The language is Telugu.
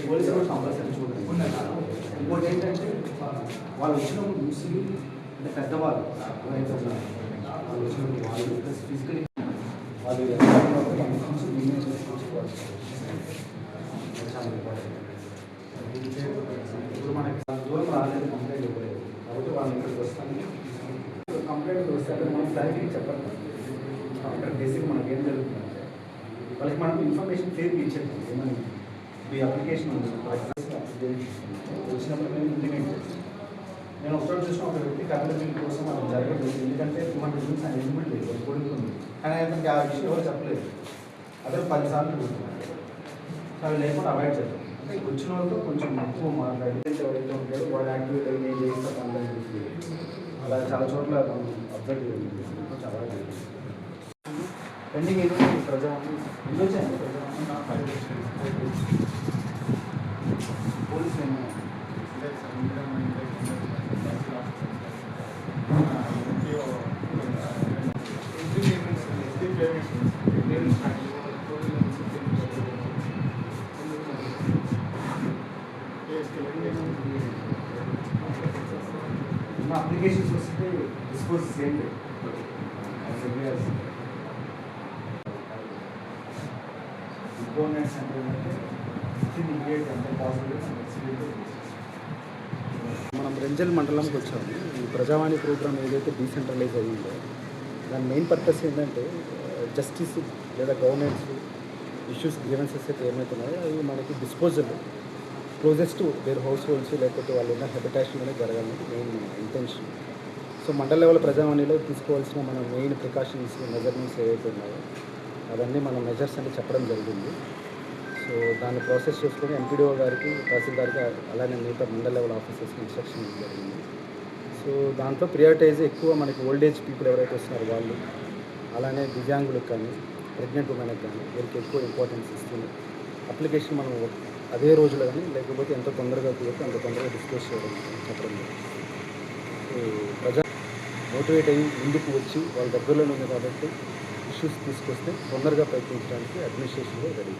పోలీసు కూడా కంపల్సరీ చూడండి. ఇంకోటి ఏంటంటే వాళ్ళు వచ్చినప్పుడు చూసి అంటే పెద్దవాళ్ళు వాళ్ళు వచ్చినప్పుడు వాళ్ళు ఫిజికలీ వాళ్ళు చాలా ఇంపార్టెంట్. ఇప్పుడు మనకి దూరం రాలేదు, కంప్లైంట్ ఇవ్వలేదు కాబట్టి వాళ్ళు ఇక్కడికి వస్తాను. కంప్లైంట్ వస్తే మనం క్లారిటీ చెప్పండి. ఇక్కడ బేసిక్ మనకి ఏం జరుగుతుందంటే వాళ్ళకి మనం ఇన్ఫర్మేషన్ క్లియర్గా ఇచ్చేది ఏమని ఈ అప్లికేషన్ వచ్చినప్పుడు మేము ఇంప్లిమెంట్ చేస్తాం. నేను ఒకసారి చూసిన ఒక వ్యక్తి కరెంట్ బిల్ కోసం అది జరగలేదు, ఎందుకంటే 200 రూపీస్ ఆయన ఎలిజిబుల్ లేదు, కొడుతుంది. కానీ అతనికి ఆ విషయం ఎవరు చెప్పలేదు. అదే 10 సార్లు చూస్తున్నాడు. అవి లేకుండా అవాయిడ్ చేద్దాం. అంటే వచ్చిన వాళ్ళతో కొంచెం ఎక్కువ మాట్లాడి ఎవరైతే ఉంటాడో వాడు యాక్టివేట్ అయ్యి నేను చేస్తాను అందరికీ చూసి అలా చాలా చోట్ల అబ్జర్వ్ చేయండి. కొంచెం అవాయిడ్ చేయండి. పెండింగ్ ఏదో ప్రజావాణి ఎన్ని వచ్చాయండి? ప్రజావాణి పోలీసు అప్లికేషన్స్ వస్తే డిస్పోజ్ చేయండి. గవర్నమెంట్స్ అంటే ఇమీడియట్ అంటే పాసిబుల్. మనం రెంజల్ మండలంకి వచ్చాము. ఈ ప్రజావాణి ప్రోగ్రామ్ ఏదైతే డీసెంట్రలైజ్ అయ్యిందో దాని మెయిన్ పర్పస్ ఏంటంటే జస్టిస్ లేదా గవర్నెన్స్ ఇష్యూస్ గ్రీవెన్సెస్ అయితే ఏమవుతున్నాయో అవి మనకి disposal closest their house holds లేకపోతే వాళ్ళు ఉన్న హ్యాబిటేషన్లోనే జరగాలని మెయిన్ ఇంటెన్షన్. సో మండల లెవెల్ ప్రజావాణిలో తీసుకోవాల్సిన మన మెయిన్ ప్రికాషన్స్ మెజర్మెంట్స్ ఏవైతే ఉన్నాయో అవన్నీ మన మెజర్స్ అని చెప్పడం జరిగింది. సో దాన్ని ప్రాసెస్ చేసుకొని ఎంపీడీఓ గారికి, తహసీల్దార్కి, అలానే మిగతా మండల లెవెల్ ఆఫీసర్స్కి ఇన్స్ట్రక్షన్ జరిగింది. సో దాంట్లో ప్రియారిటైజ్ ఎక్కువ మనకి ఓల్డేజ్ పీపుల్ ఎవరైతే వస్తున్నారో వాళ్ళు, అలానే దివ్యాంగులకు కానీ ప్రెగ్నెంట్ ఉమెన్కి కానీ వీరికి ఎక్కువ ఇంపార్టెన్స్ ఇస్తుంది. అప్లికేషన్ మనం అదే రోజులో కానీ లేకపోతే ఎంత తొందరగా కుదిరితే అంత తొందరగా డిస్కస్ చేయడం చెప్పడం. సో ప్రజా మోటివేట్ అయ్యి ముందుకు వచ్చి వాళ్ళ దగ్గరలో ఉంది కాబట్టి ఇష్యూస్ తీసుకొస్తే తొందరగా ప్రయత్నించడానికి అడ్మినిస్ట్రేషన్లో రెడీ.